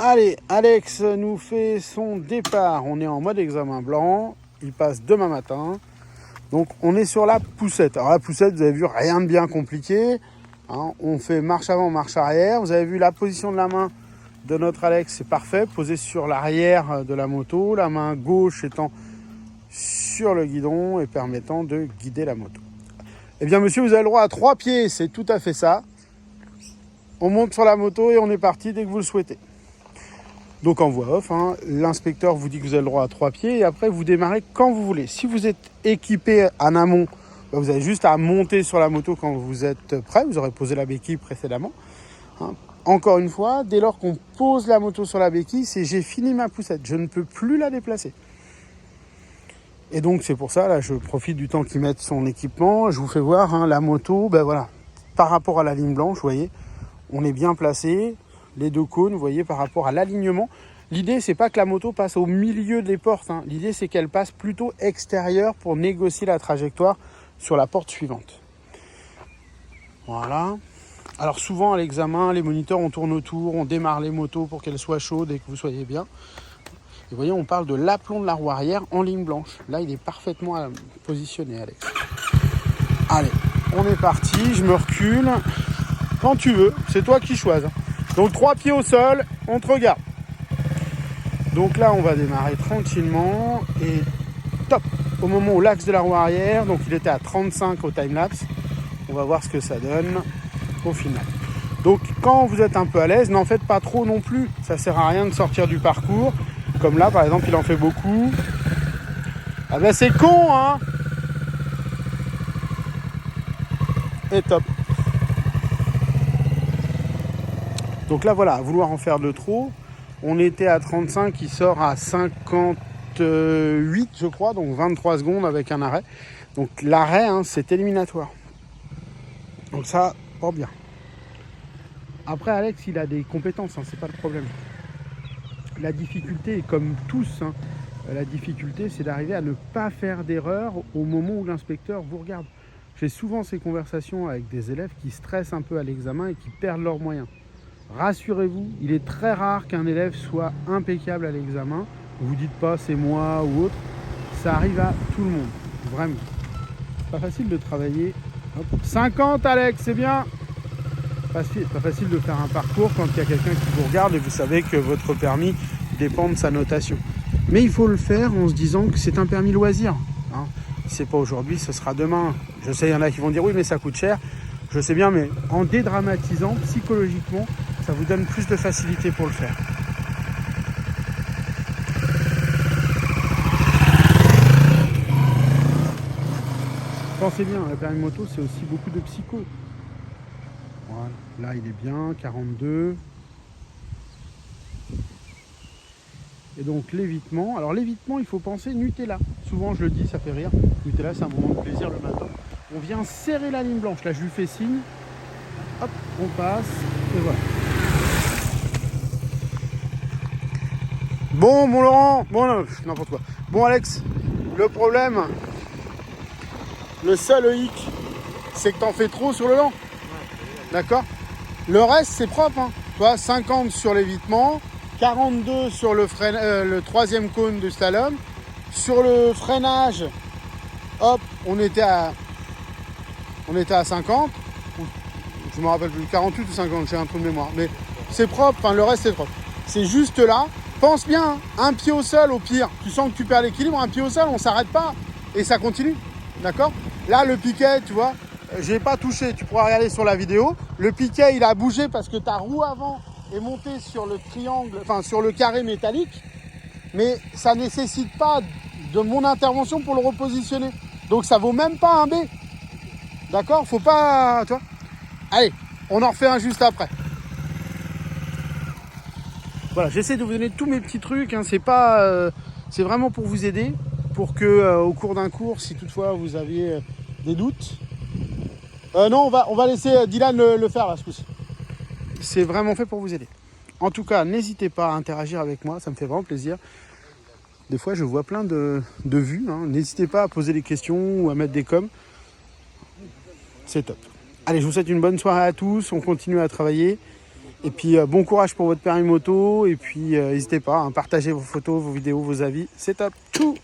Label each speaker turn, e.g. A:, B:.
A: Allez, Alex nous fait son départ. On est en mode examen blanc. Il passe demain matin. Donc on est sur la poussette. Alors la poussette, vous avez vu, rien de bien compliqué. Hein, on fait marche avant, marche arrière. Vous avez vu la position de la main de notre Alex, c'est parfait. Posé sur l'arrière de la moto. La main gauche étant sur le guidon et permettant de guider la moto. Eh bien monsieur, vous avez le droit à 3 pieds. C'est tout à fait ça. On monte sur la moto et on est parti dès que vous le souhaitez. Donc en voix off, hein, l'inspecteur vous dit que vous avez le droit à 3 pieds et après vous démarrez quand vous voulez. Si vous êtes équipé en amont, vous avez juste à monter sur la moto quand vous êtes prêt. Vous aurez posé la béquille précédemment. Hein. Encore une fois, dès lors qu'on pose la moto sur la béquille, c'est j'ai fini ma poussette. Je ne peux plus la déplacer. Et donc c'est pour ça, là je profite du temps qu'il mette son équipement. Je vous fais voir hein, la moto, ben voilà, par rapport à la ligne blanche, vous voyez, on est bien placé. Les 2 cônes, vous voyez, par rapport à l'alignement. L'idée, c'est pas que la moto passe au milieu des portes. Hein. L'idée, c'est qu'elle passe plutôt extérieure pour négocier la trajectoire sur la porte suivante. Voilà. Alors souvent, à l'examen, les moniteurs, on tourne autour, on démarre les motos pour qu'elles soient chaudes et que vous soyez bien. Et vous voyez, on parle de l'aplomb de la roue arrière en ligne blanche. Là, il est parfaitement positionné, Alex. Allez, on est parti. Je me recule. Quand tu veux, c'est toi qui choisis. Donc 3 pieds au sol, on te regarde. Donc là, on va démarrer tranquillement et top. Au moment où l'axe de la roue arrière, donc il était à 35 au timelapse, on va voir ce que ça donne au final. Donc quand vous êtes un peu à l'aise, n'en faites pas trop non plus. Ça sert à rien de sortir du parcours. Comme là, par exemple, il en fait beaucoup. Ah ben c'est con, hein. Et top. Donc là, voilà, à vouloir en faire de trop, on était à 35, il sort à 58, je crois, donc 23 secondes avec un arrêt. Donc l'arrêt, hein, c'est éliminatoire. Donc ça, pas bien. Après, Alex, il a des compétences, hein, c'est pas le problème. La difficulté, comme tous, hein, la difficulté, c'est d'arriver à ne pas faire d'erreur au moment où l'inspecteur vous regarde. J'ai souvent ces conversations avec des élèves qui stressent un peu à l'examen et qui perdent leurs moyens. Rassurez-vous, il est très rare qu'un élève soit impeccable à l'examen. Ne vous dites pas c'est moi ou autre. Ça arrive à tout le monde, vraiment. Pas facile de travailler. Hop. 50 Alex, c'est bien. Pas facile de faire un parcours quand il y a quelqu'un qui vous regarde et vous savez que votre permis dépend de sa notation. Mais il faut le faire en se disant que c'est un permis loisir. Hein. Si c'est pas aujourd'hui, ce sera demain. Je sais, il y en a qui vont dire oui mais ça coûte cher. Je sais bien, mais en dédramatisant psychologiquement, ça vous donne plus de facilité pour le faire. Pensez bien, le permis moto, c'est aussi beaucoup de psycho. Voilà, là il est bien, 42. Et donc l'évitement. Alors l'évitement, il faut penser Nutella. Souvent je le dis, ça fait rire. Nutella, c'est un moment de plaisir le matin. On vient serrer la ligne blanche. Là, je lui fais signe. Hop, on passe. Et voilà. Bon, mon Laurent. Bon, non, n'importe quoi. Bon, Alex, le problème, le seul hic, c'est que t'en fais trop sur le lent. D'accord? Le reste, c'est propre. Hein. Tu vois, 50 sur l'évitement, 42 sur le 3e cône de slalom. Sur le freinage, hop, on était à 50. Je me rappelle plus, 48 ou 50, j'ai un trou de mémoire. Mais c'est propre, enfin, le reste, c'est propre. C'est juste là. Pense bien, hein, un pied au sol au pire. Tu sens que tu perds l'équilibre, un pied au sol, on s'arrête pas. Et ça continue. D'accord? Là, le piquet, tu vois, j'ai pas touché. Tu pourras regarder sur la vidéo. Le piquet, il a bougé parce que ta roue avant est montée sur le triangle, enfin sur le carré métallique. Mais ça nécessite pas de mon intervention pour le repositionner. Donc ça vaut même pas un B. D'accord? Faut pas, tu vois. Allez, on en refait un juste après. Voilà, j'essaie de vous donner tous mes petits trucs. Hein. C'est vraiment pour vous aider, pour que au cours d'un cours, si toutefois vous aviez des doutes. Non, on va laisser Dylan le faire là, ce coup-ci. C'est vraiment fait pour vous aider. En tout cas, n'hésitez pas à interagir avec moi, ça me fait vraiment plaisir. Des fois, je vois plein de vues. Hein. N'hésitez pas à poser des questions ou à mettre des coms. C'est top. Allez, je vous souhaite une bonne soirée à tous. On continue à travailler. Et puis bon courage pour votre permis moto. Et puis n'hésitez pas, partagez vos photos, vos vidéos, vos avis. C'est top. Tchou.